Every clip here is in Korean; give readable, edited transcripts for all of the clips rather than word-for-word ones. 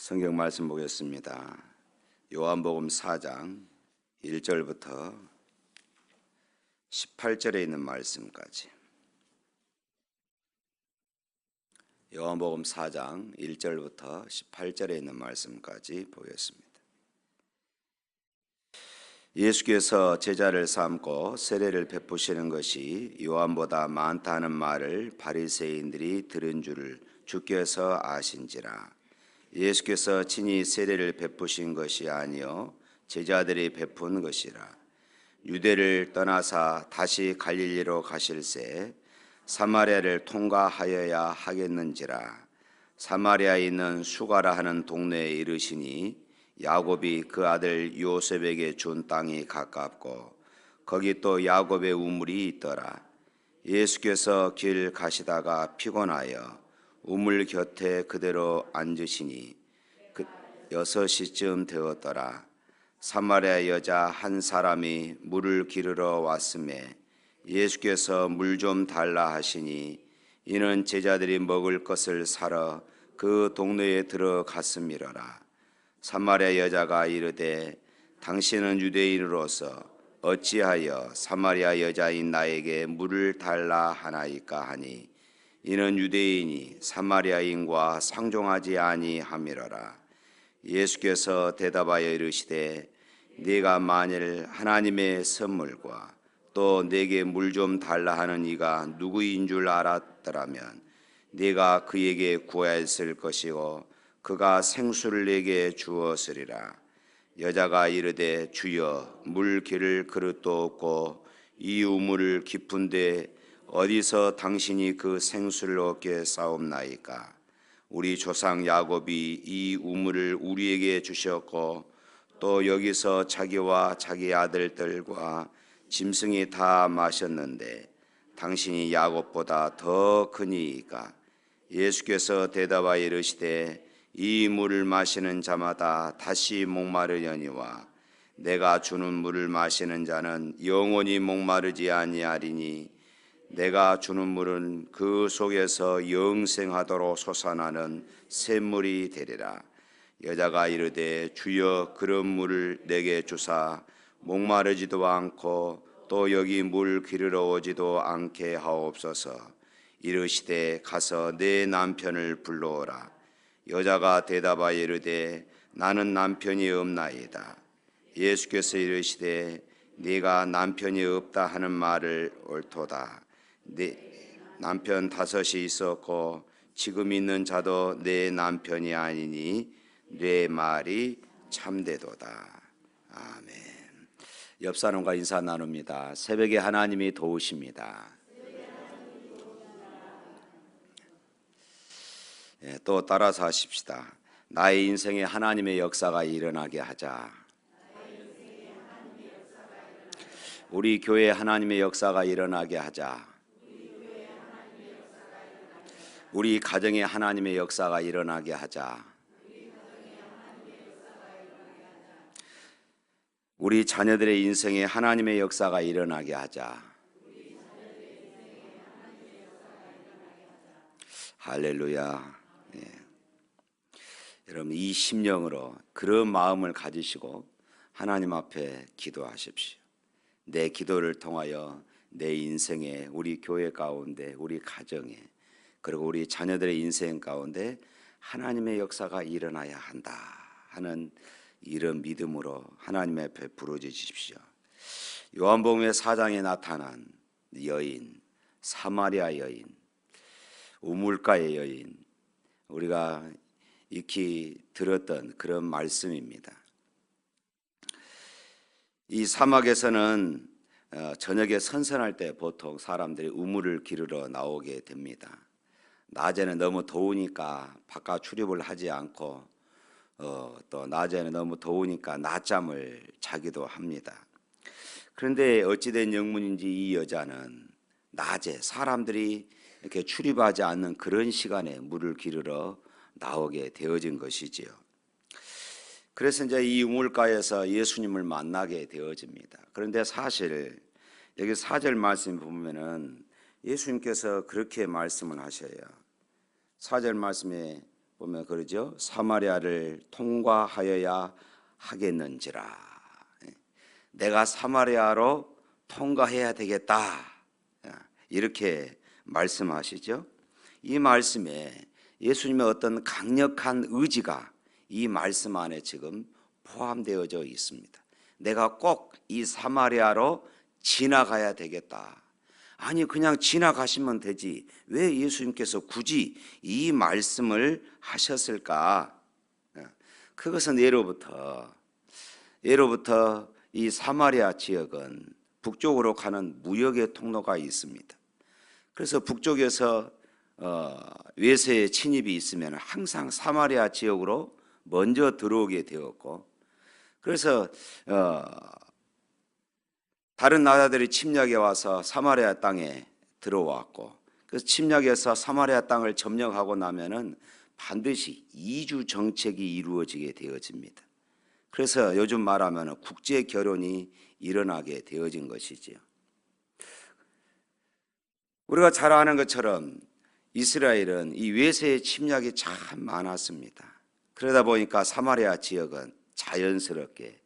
성경 말씀 보겠습니다. 요한복음 4장 1절부터 18절에 있는 말씀까지. 요한복음 4장 1절부터 18절에 있는 말씀까지 보겠습니다. 예수께서 제자를 삼고 세례를 베푸시는 것이 요한보다 많다는 말을 바리새인들이 들은 줄을 주께서 아신지라. 예수께서 친히 세례를 베푸신 것이 아니요 제자들이 베푼 것이라. 유대를 떠나사 다시 갈릴리로 가실새 사마리아를 통과하여야 하겠는지라. 사마리아에 있는 수가라 하는 동네에 이르시니 야곱이 그 아들 요셉에게 준 땅이 가깝고 거기 또 야곱의 우물이 있더라. 예수께서 길 가시다가 피곤하여 우물 곁에 그대로 앉으시니 6시쯤 되었더라. 사마리아 여자 한 사람이 물을 기르러 왔음에 예수께서 물 좀 달라 하시니 이는 제자들이 먹을 것을 사러 그 동네에 들어갔음이러라. 사마리아 여자가 이르되 당신은 유대인으로서 어찌하여 사마리아 여자인 나에게 물을 달라 하나이까 하니 이는 유대인이 사마리아인과 상종하지 아니함이로라. 예수께서 대답하여 이르시되 네가 만일 하나님의 선물과 또 내게 물 좀 달라 하는 이가 누구인 줄 알았더라면 네가 그에게 구하였을 것이고 그가 생수를 내게 주었으리라. 여자가 이르되 주여 물 기를 그릇도 없고 이 우물을 깊은데 어디서 당신이 그 생수를 얻게 사옵나이까? 우리 조상 야곱이 이 우물을 우리에게 주셨고 또 여기서 자기와 자기 아들들과 짐승이 다 마셨는데 당신이 야곱보다 더 크니이까? 예수께서 대답하여 이르시되 이 물을 마시는 자마다 다시 목마르려니와 내가 주는 물을 마시는 자는 영원히 목마르지 아니하리니 내가 주는 물은 그 속에서 영생하도록 솟아나는 샘물이 되리라. 여자가 이르되 주여 그런 물을 내게 주사 목마르지도 않고 또 여기 물 기르러 오지도 않게 하옵소서. 이르시되 가서 내 남편을 불러오라. 여자가 대답하여 이르되 나는 남편이 없나이다. 예수께서 이르시되 네가 남편이 없다 하는 말을 옳도다. 네 남편 5이 있었고 지금 있는 자도 내 남편이 아니니 내 말이 참되도다. 아멘. 옆 사람과 인사 나눕니다. 새벽에 하나님이 도우십니다. 또 따라서 하십시다. 나의 인생에 하나님의 역사가 일어나게 하자. 우리 교회에 하나님의 역사가 일어나게 하자. 우리 가정에 하나님의 역사가 일어나게 하자. 우리 자녀들의 인생에 하나님의 역사가 일어나게 하자. 할렐루야. 네. 여러분 이 심령으로 그런 마음을 가지시고 하나님 앞에 기도하십시오. 내 기도를 통하여 내 인생에, 우리 교회 가운데, 우리 가정에, 그리고 우리 자녀들의 인생 가운데 하나님의 역사가 일어나야 한다 하는 이런 믿음으로 하나님 앞에 부르짖으십시오. 요한복음의 4장에 나타난 여인, 사마리아 여인, 우물가의 여인, 우리가 익히 들었던 그런 말씀입니다. 이 사막에서는 저녁에 선선할 때 보통 사람들이 우물을 기르러 나오게 됩니다. 낮에는 너무 더우니까 바깥 출입을 하지 않고 또 낮에는 너무 더우니까 낮잠을 자기도 합니다. 그런데 어찌된 영문인지 이 여자는 낮에 사람들이 이렇게 출입하지 않는 그런 시간에 물을 기르러 나오게 되어진 것이지요. 그래서 이제 이 우물가에서 예수님을 만나게 되어집니다. 그런데 사실 여기 4절 말씀 보면은 예수님께서 그렇게 말씀을 하셔요. 4절 말씀에 보면 그러죠. 사마리아를 통과하여야 하겠는지라. 내가 사마리아로 통과해야 되겠다. 이렇게 말씀하시죠. 이 말씀에 예수님의 어떤 강력한 의지가 이 말씀 안에 지금 포함되어져 있습니다. 내가 꼭 이 사마리아로 지나가야 되겠다. 아니 그냥 지나가시면 되지. 왜 예수님께서 굳이 이 말씀을 하셨을까? 그것은 예로부터 이 사마리아 지역은 북쪽으로 가는 무역의 통로가 있습니다. 그래서 북쪽에서 외세의 침입이 있으면 항상 사마리아 지역으로 먼저 들어오게 되었고, 그래서 다른 나라들이 침략해 와서 사마리아 땅에 들어왔고, 그래서 침략해서 사마리아 땅을 점령하고 나면은 반드시 이주 정책이 이루어지게 되어집니다. 그래서 요즘 말하면 국제 결혼이 일어나게 되어진 것이지요. 우리가 잘 아는 것처럼 이스라엘은 이 외세의 침략이 참 많았습니다. 그러다 보니까 사마리아 지역은 자연스럽게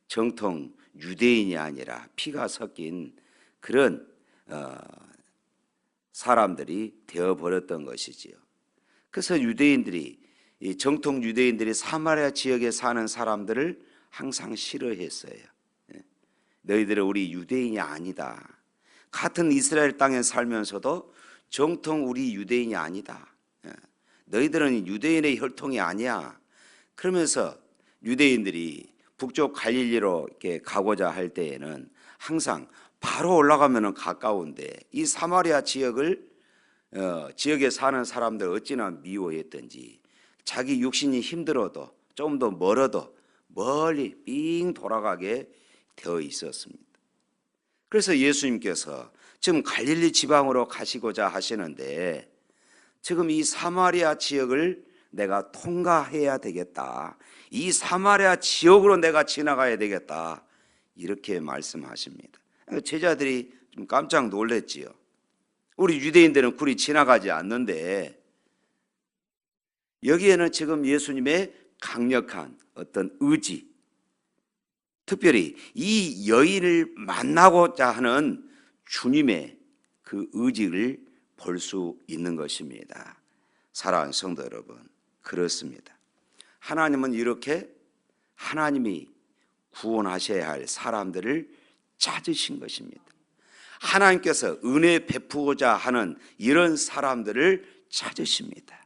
정통 유대인이 아니라 피가 섞인 그런 사람들이 되어버렸던 것이지요. 그래서 유대인들이, 이 정통 유대인들이 사마리아 지역에 사는 사람들을 항상 싫어했어요. 너희들은 우리 유대인이 아니다. 같은 이스라엘 땅에 살면서도 정통 우리 유대인이 아니다. 너희들은 유대인의 혈통이 아니야. 그러면서 유대인들이 북쪽 갈릴리로 이렇게 가고자 할 때에는 항상 바로 올라가면 가까운데 이 사마리아 지역에 사는 사람들 어찌나 미워했던지 자기 육신이 힘들어도 좀 더 멀어도 멀리 삥 돌아가게 되어 있었습니다. 그래서 예수님께서 지금 갈릴리 지방으로 가시고자 하시는데 지금 이 사마리아 지역을 내가 통과해야 되겠다. 이 사마리아 지역으로 내가 지나가야 되겠다. 이렇게 말씀하십니다. 제자들이 좀 깜짝 놀랐지요. 우리 유대인들은 그리 지나가지 않는데 여기에는 지금 예수님의 강력한 어떤 의지, 특별히 이 여인을 만나고자 하는 주님의 그 의지를 볼 수 있는 것입니다. 사랑하는 성도 여러분, 그렇습니다. 하나님은 이렇게 하나님이 구원하셔야 할 사람들을 찾으신 것입니다. 하나님께서 은혜 베푸고자 하는 이런 사람들을 찾으십니다.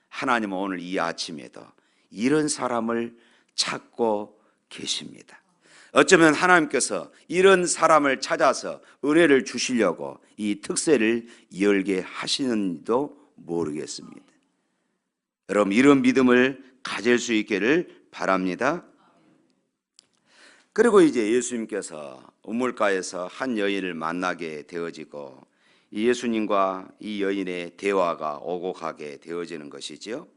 하나님은 오늘 이 아침에도 이런 사람을 찾고 계십니다. 어쩌면 하나님께서 이런 사람을 찾아서 은혜를 주시려고 이 특세를 열게 하시는지도 모르겠습니다. 여러분, 이런 믿음을 가질 수 있기를 바랍니다. 그리고 이제 예수님께서 우물가에서 한 여인을 만나게 되어지고 이 예수님과 이 여인의 대화가 오고 가게 되어지는 것이죠.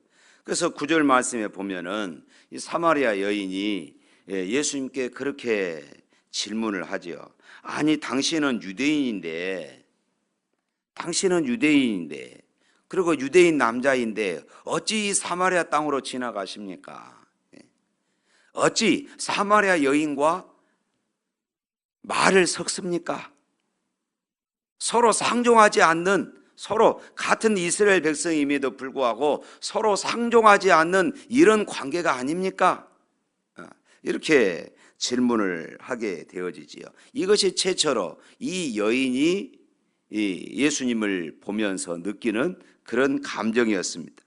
그래서 9절 말씀에 보면은 이 사마리아 여인이 예수님께 그렇게 질문을 하죠. 아니 당신은 유대인인데 그리고 유대인 남자인데 어찌 이 사마리아 땅으로 지나가십니까? 어찌 사마리아 여인과 말을 섞습니까? 서로 상종하지 않는, 서로 같은 이스라엘 백성임에도 불구하고 서로 상종하지 않는 이런 관계가 아닙니까? 이렇게 질문을 하게 되어지지요. 이것이 최초로 이 여인이 예수님을 보면서 느끼는 그런 감정이었습니다.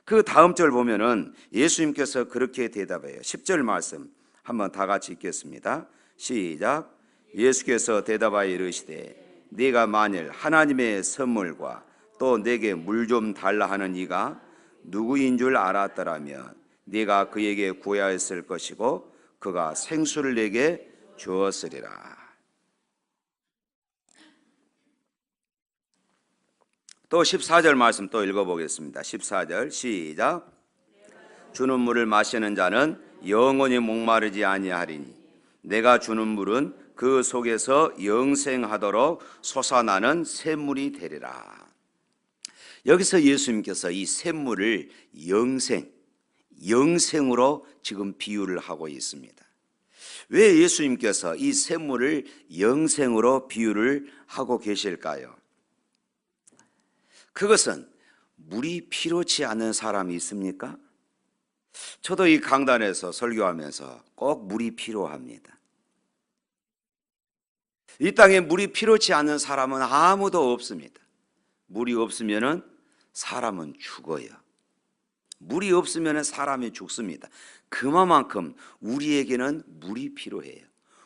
그 다음 절 보면은 예수님께서 그렇게 대답해요. 10절 말씀 한번 다 같이 읽겠습니다. 시작. 예수께서 대답하여 이르시되 네가 만일 하나님의 선물과 또 내게 물 좀 달라 하는 이가 누구인 줄 알았더라면 네가 그에게 구하였을 것이고 그가 생수를 내게 주었으리라. 또 14절 말씀 또 읽어보겠습니다. 14절 시작. 주는 물을 마시는 자는 영원히 목마르지 아니하리니 내가 주는 물은 그 속에서 영생하도록 솟아나는 샘물이 되리라. 여기서 예수님께서 이 샘물을 영생으로 지금 비유를 하고 있습니다. 왜 예수님께서 이 샘물을 영생으로 비유를 하고 계실까요? 그것은 물이 필요치 않은 사람이 있습니까? 저도 이 강단에서 설교하면서 꼭 물이 필요합니다. 이 땅에 물이 필요치 않은 사람은 아무도 없습니다. 물이 없으면 사람은 죽어요. 물이 없으면 사람이 죽습니다. 그만큼 우리에게는 물이 필요해요.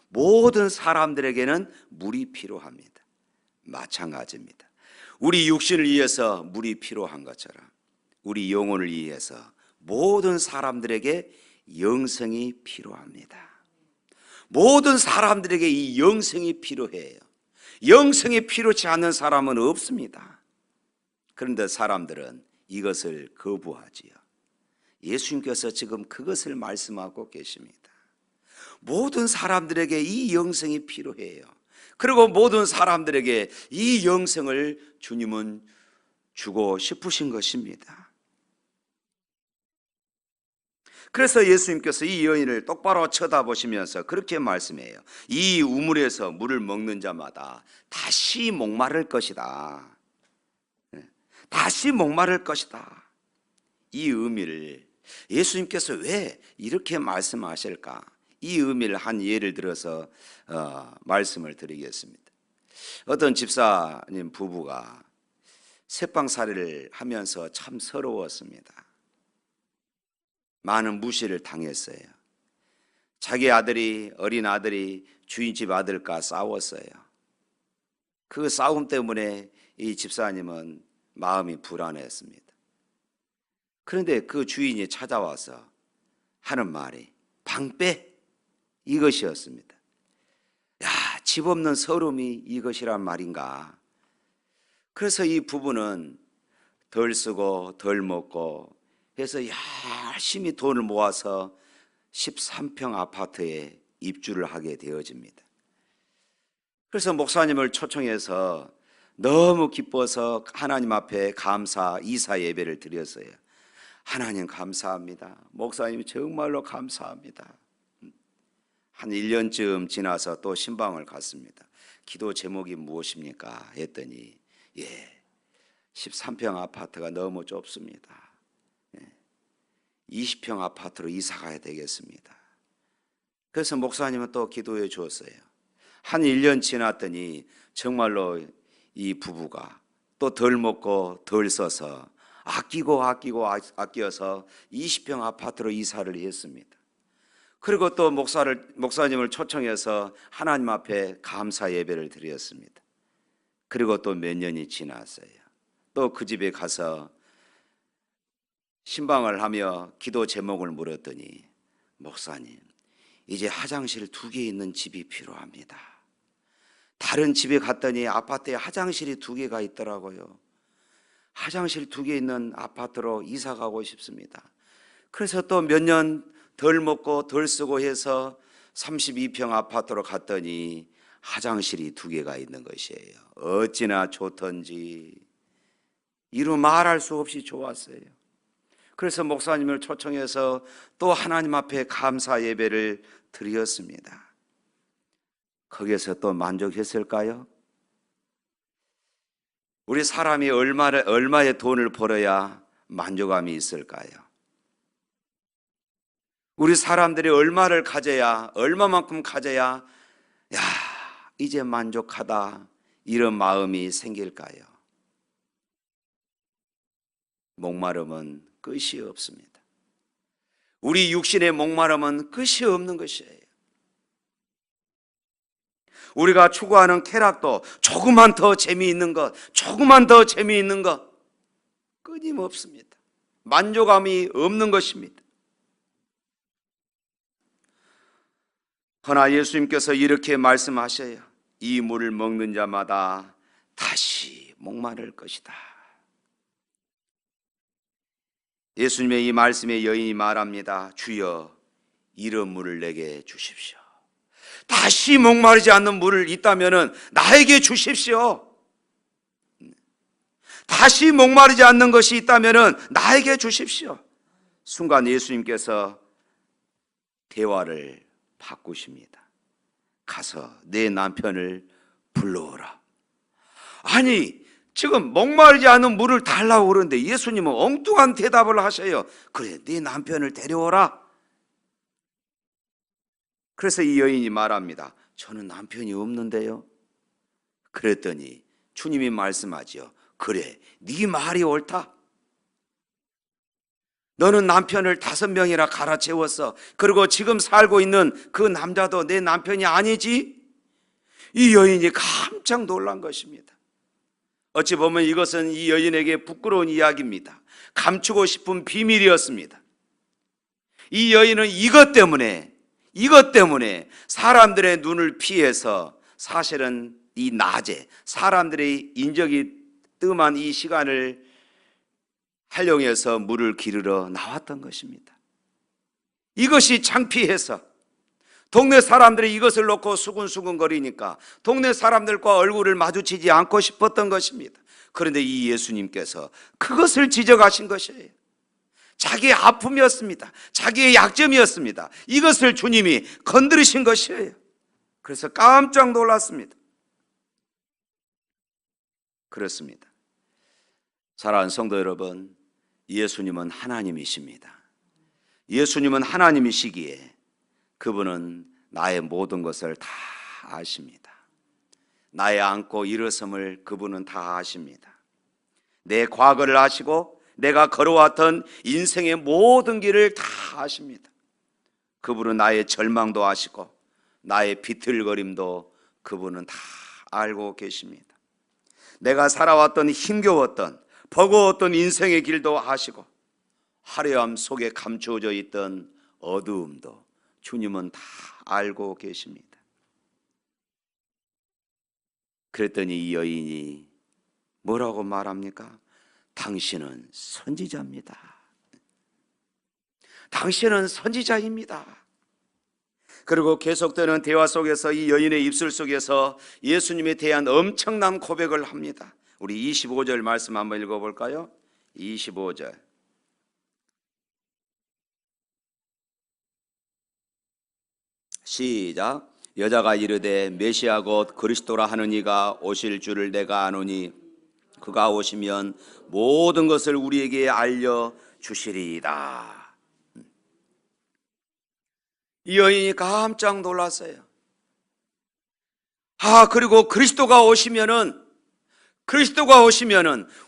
모든 사람들에게는 물이 필요합니다. 마찬가지입니다. 우리 육신을 위해서 물이 필요한 것처럼 우리 영혼을 위해서 모든 사람들에게 영생이 필요합니다. 모든 사람들에게 이 영생이 필요해요. 영생이 필요치 않는 사람은 없습니다. 그런데 사람들은 이것을 거부하지요. 예수님께서 지금 그것을 말씀하고 계십니다. 모든 사람들에게 이 영생이 필요해요. 그리고 모든 사람들에게 이 영생을 주님은 주고 싶으신 것입니다. 그래서 예수님께서 이 여인을 똑바로 쳐다보시면서 그렇게 말씀해요. 이 우물에서 물을 먹는 자마다 다시 목마를 것이다. 다시 목마를 것이다. 이 의미를 예수님께서 왜 이렇게 말씀하실까? 이 의미를 한 예를 들어서 말씀을 드리겠습니다. 어떤 집사님 부부가 새빵살이를 하면서 참 서러웠습니다. 많은 무시를 당했어요. 자기 어린 아들이 주인집 아들과 싸웠어요. 그 싸움 때문에 이 집사님은 마음이 불안했습니다. 그런데 그 주인이 찾아와서 하는 말이 방빼 이것이었습니다. 야, 집 없는 서름이 이것이란 말인가. 그래서 이 부부는 덜 쓰고 덜 먹고 해서 열심히 돈을 모아서 13평 아파트에 입주를 하게 되어집니다. 그래서 목사님을 초청해서 너무 기뻐서 하나님 앞에 감사 이사 예배를 드렸어요. 하나님 감사합니다. 목사님 정말로 감사합니다. 한 1년쯤 지나서 또 신방을 갔습니다. 기도 제목이 무엇입니까? 했더니 13평 아파트가 너무 좁습니다. 20평 아파트로 이사 가야 되겠습니다. 그래서 목사님은 또 기도해 주었어요. 한 1년 지났더니 정말로 이 부부가 또 덜 먹고 덜 써서 아껴서 20평 아파트로 이사를 했습니다. 그리고 또 목사님을 초청해서 하나님 앞에 감사 예배를 드렸습니다. 그리고 또 몇 년이 지났어요. 또 그 집에 가서 신방을 하며 기도 제목을 물었더니 목사님, 이제 화장실 2개 있는 집이 필요합니다. 다른 집에 갔더니 아파트에 화장실이 2개가 있더라고요. 화장실 2개 있는 아파트로 이사 가고 싶습니다. 그래서 또 몇 년 덜 먹고 덜 쓰고 해서 32평 아파트로 갔더니 화장실이 2개가 있는 것이에요. 어찌나 좋던지 이루 말할 수 없이 좋았어요. 그래서 목사님을 초청해서 또 하나님 앞에 감사 예배를 드렸습니다. 거기에서 또 만족했을까요? 우리 사람이 얼마의 돈을 벌어야 만족감이 있을까요? 우리 사람들이 얼마만큼 가져야 이제 만족하다 이런 마음이 생길까요? 목마름은 끝이 없습니다. 우리 육신의 목마름은 끝이 없는 것이에요. 우리가 추구하는 쾌락도 조금만 더 재미있는 것 끊임없습니다. 만족감이 없는 것입니다. 그러나 예수님께서 이렇게 말씀하셔요. 이 물을 먹는 자마다 다시 목마를 것이다. 예수님의 이 말씀에 여인이 말합니다. 주여, 이런 물을 내게 주십시오. 다시 목마르지 않는 물을 있다면 나에게 주십시오. 다시 목마르지 않는 것이 있다면 나에게 주십시오. 순간 예수님께서 대화를 바꾸십니다. 가서 내 남편을 불러오라. 아니, 지금 목마르지 않은 물을 달라고 그러는데 예수님은 엉뚱한 대답을 하셔요. 그래, 네 남편을 데려오라. 그래서 이 여인이 말합니다. 저는 남편이 없는데요. 그랬더니 주님이 말씀하지요. 그래, 네 말이 옳다. 너는 남편을 5명이나 갈아채웠어. 그리고 지금 살고 있는 그 남자도 내 남편이 아니지? 이 여인이 깜짝 놀란 것입니다. 어찌 보면 이것은 이 여인에게 부끄러운 이야기입니다. 감추고 싶은 비밀이었습니다. 이 여인은 이것 때문에 사람들의 눈을 피해서 사실은 이 낮에 사람들의 인적이 뜸한 이 시간을 활용해서 물을 기르러 나왔던 것입니다. 이것이 창피해서 동네 사람들이 이것을 놓고 수근수근거리니까 동네 사람들과 얼굴을 마주치지 않고 싶었던 것입니다. 그런데 이 예수님께서 그것을 지적하신 것이에요. 자기의 아픔이었습니다. 자기의 약점이었습니다. 이것을 주님이 건드리신 것이에요. 그래서 깜짝 놀랐습니다. 그렇습니다. 사랑하는 성도 여러분, 예수님은 하나님이십니다. 예수님은 하나님이시기에 그분은 나의 모든 것을 다 아십니다. 나의 안고 일어섬을 그분은 다 아십니다. 내 과거를 아시고 내가 걸어왔던 인생의 모든 길을 다 아십니다. 그분은 나의 절망도 아시고 나의 비틀거림도 그분은 다 알고 계십니다. 내가 살아왔던 힘겨웠던 버거웠던 인생의 길도 아시고 화려함 속에 감추어져 있던 어두움도 주님은 다 알고 계십니다. 그랬더니 이 여인이 뭐라고 말합니까? 당신은 선지자입니다. 당신은 선지자입니다. 그리고 계속되는 대화 속에서 이 여인의 입술 속에서 예수님에 대한 엄청난 고백을 합니다. 우리 25절 말씀 한번 읽어볼까요? 25절. 시작. 여자가 이르되 메시아 곧 그리스도라 하는 이가 오실 줄을 내가 아노니 그가 오시면 모든 것을 우리에게 알려주시리이다. 이 여인이 깜짝 놀랐어요. 그리고 그리스도가 오시면은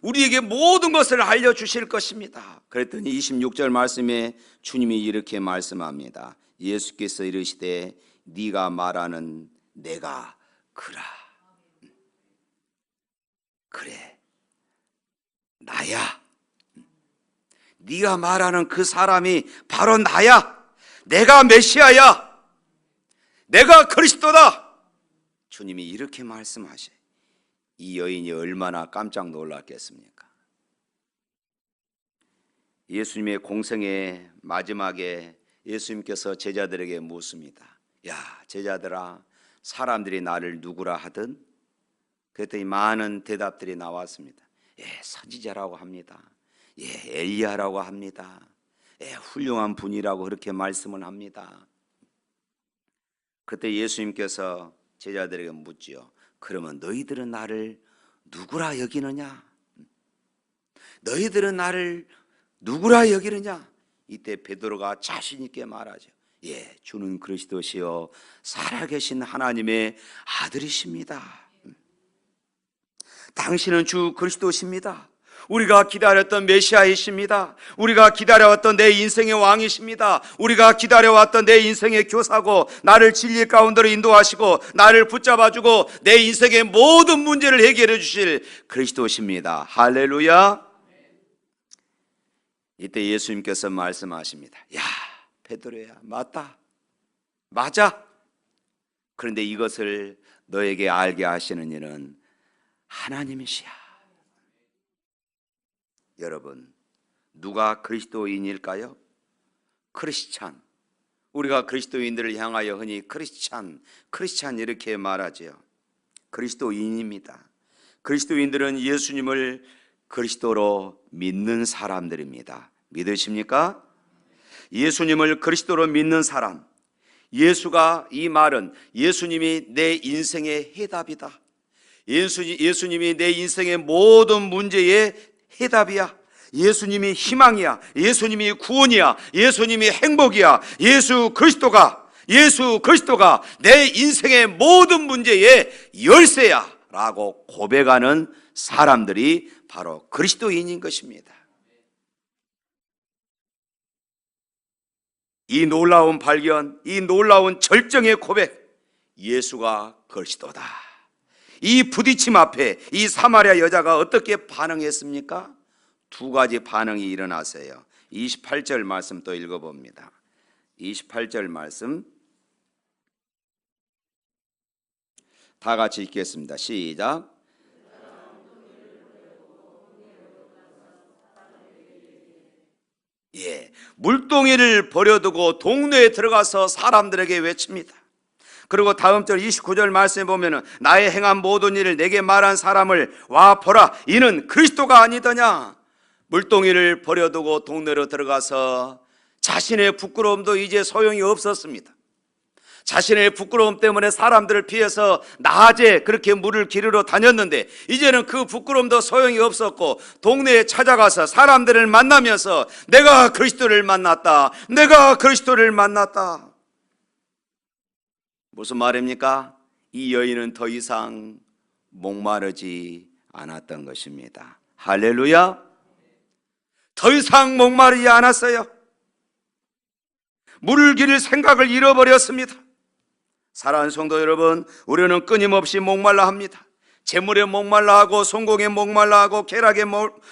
우리에게 모든 것을 알려주실 것입니다. 그랬더니 26절 말씀에 주님이 이렇게 말씀합니다. 예수께서 이르시되 네가 말하는 내가 그라. 그래, 나야. 네가 말하는 그 사람이 바로 나야. 내가 메시아야. 내가 그리스도다. 주님이 이렇게 말씀하셔요. 이 여인이 얼마나 깜짝 놀랐겠습니까? 예수님의 공생의 마지막에 예수님께서 제자들에게 묻습니다. 야, 제자들아, 사람들이 나를 누구라 하든? 그랬더니 많은 대답들이 나왔습니다. 선지자라고 합니다. 엘리야라고 합니다. 훌륭한 분이라고 그렇게 말씀을 합니다. 그때 예수님께서 제자들에게 묻지요. 그러면 너희들은 나를 누구라 여기느냐? 너희들은 나를 누구라 여기느냐? 이때 베드로가 자신 있게 말하죠. 주는 그리스도시요 살아계신 하나님의 아들이십니다. 당신은 주 그리스도십니다. 우리가 기다렸던 메시아이십니다. 우리가 기다려왔던 내 인생의 왕이십니다. 우리가 기다려왔던 내 인생의 교사고 나를 진리 가운데로 인도하시고 나를 붙잡아주고 내 인생의 모든 문제를 해결해 주실 그리스도십니다. 할렐루야. 이때 예수님께서 말씀하십니다. 야, 베드로야, 맞아. 그런데 이것을 너에게 알게 하시는 이는 하나님이시야. 여러분, 누가 그리스도인일까요? 크리스찬. 우리가 그리스도인들을 향하여 흔히 크리스찬 이렇게 말하죠. 그리스도인입니다. 그리스도인들은 예수님을 그리스도로 믿는 사람들입니다. 믿으십니까? 예수님을 그리스도로 믿는 사람, 예수가, 이 말은 예수님이 내 인생의 해답이다. 예수님이 내 인생의 모든 문제의 해답이야. 예수님이 희망이야. 예수님이 구원이야. 예수님이 행복이야. 예수 그리스도가 내 인생의 모든 문제의 열쇠야 라고 고백하는 사람들이 바로 그리스도인인 것입니다. 이 놀라운 발견, 이 놀라운 절정의 고백, 예수가 그리스도다. 이 부딪힘 앞에 이 사마리아 여자가 어떻게 반응했습니까? 두 가지 반응이 일어났어요. 28절 말씀 또 읽어봅니다. 28절 말씀 다 같이 읽겠습니다. 시작. 물동이를 버려두고 동네에 들어가서 사람들에게 외칩니다. 그리고 다음 절 29절 말씀에 보면은 나의 행한 모든 일을 내게 말한 사람을 와 보라, 이는 그리스도가 아니더냐. 물동이를 버려두고 동네로 들어가서 자신의 부끄러움도 이제 소용이 없었습니다. 자신의 부끄러움 때문에 사람들을 피해서 낮에 그렇게 물을 기르러 다녔는데 이제는 그 부끄러움도 소용이 없었고 동네에 찾아가서 사람들을 만나면서 내가 그리스도를 만났다. 내가 그리스도를 만났다. 무슨 말입니까? 이 여인은 더 이상 목마르지 않았던 것입니다. 할렐루야. 더 이상 목마르지 않았어요. 물을 기를 생각을 잃어버렸습니다. 사랑하는 성도 여러분, 우리는 끊임없이 목말라 합니다. 재물에 목말라 하고, 성공에 목말라 하고, 쾌락에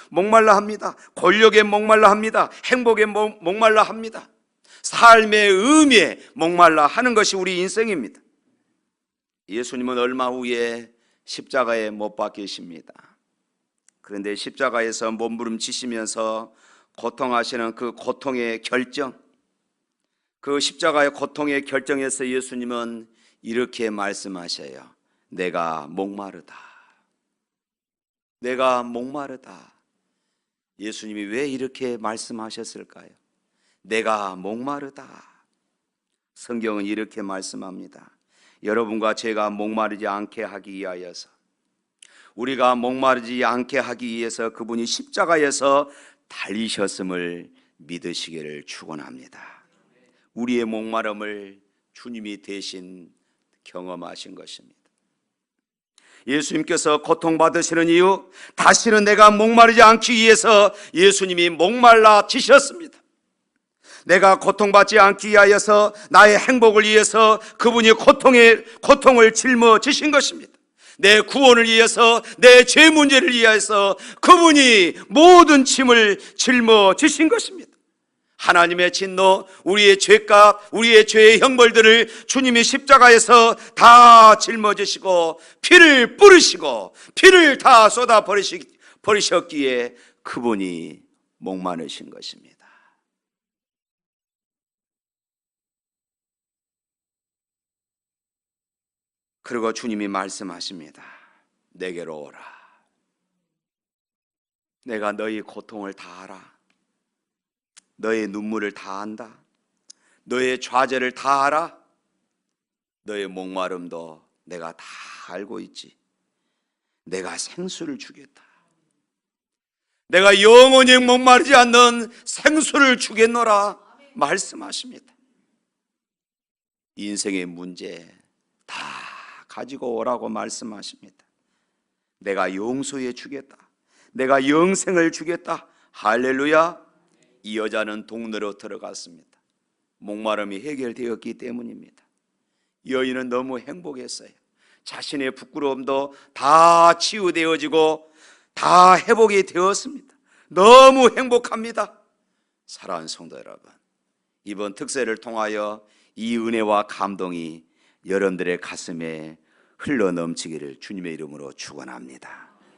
목말라 합니다. 권력에 목말라 합니다. 행복에 목말라 합니다. 삶의 의미에 목말라 하는 것이 우리 인생입니다. 예수님은 얼마 후에 십자가에 못 박히십니다. 그런데 십자가에서 몸부림치시면서 고통하시는 그 고통의 결정, 그 십자가의 고통의 결정에서 예수님은 이렇게 말씀하셔요. 내가 목마르다. 내가 목마르다. 예수님이 왜 이렇게 말씀하셨을까요? 내가 목마르다. 성경은 이렇게 말씀합니다. 여러분과 제가 목마르지 않게 하기 위하여서, 우리가 목마르지 않게 하기 위해서 그분이 십자가에서 달리셨음을 믿으시기를 축원합니다. 우리의 목마름을 주님이 대신 경험하신 것입니다. 예수님께서 고통받으시는 이유, 다시는 내가 목마르지 않기 위해서 예수님이 목말라지셨습니다. 내가 고통받지 않기 위하여서, 나의 행복을 위해서 그분이 고통을 짊어지신 것입니다. 내 구원을 위해서, 내 죄 문제를 위해서 그분이 모든 짐을 짊어지신 것입니다. 하나님의 진노, 우리의 죄값, 우리의 죄의 형벌들을 주님이 십자가에서 다 짊어지시고 피를 뿌리시고 피를 다 쏟아 버리셨기에 그분이 목마르신 것입니다. 그리고 주님이 말씀하십니다. 내게로 오라. 내가 너희 고통을 다 알아. 너의 눈물을 다 안다. 너의 좌절을 다 알아. 너의 목마름도 내가 다 알고 있지. 내가 생수를 주겠다. 내가 영원히 목마르지 않는 생수를 주겠노라 말씀하십니다. 인생의 문제 다 가지고 오라고 말씀하십니다. 내가 용서해 주겠다. 내가 영생을 주겠다. 할렐루야. 이 여자는 동네로 들어갔습니다. 목마름이 해결되었기 때문입니다. 여인은 너무 행복했어요. 자신의 부끄러움도 다 치유되어지고 다 회복이 되었습니다. 너무 행복합니다. 사랑하는 성도 여러분, 이번 특세를 통하여 이 은혜와 감동이 여러분들의 가슴에 흘러넘치기를 주님의 이름으로 축원합니다.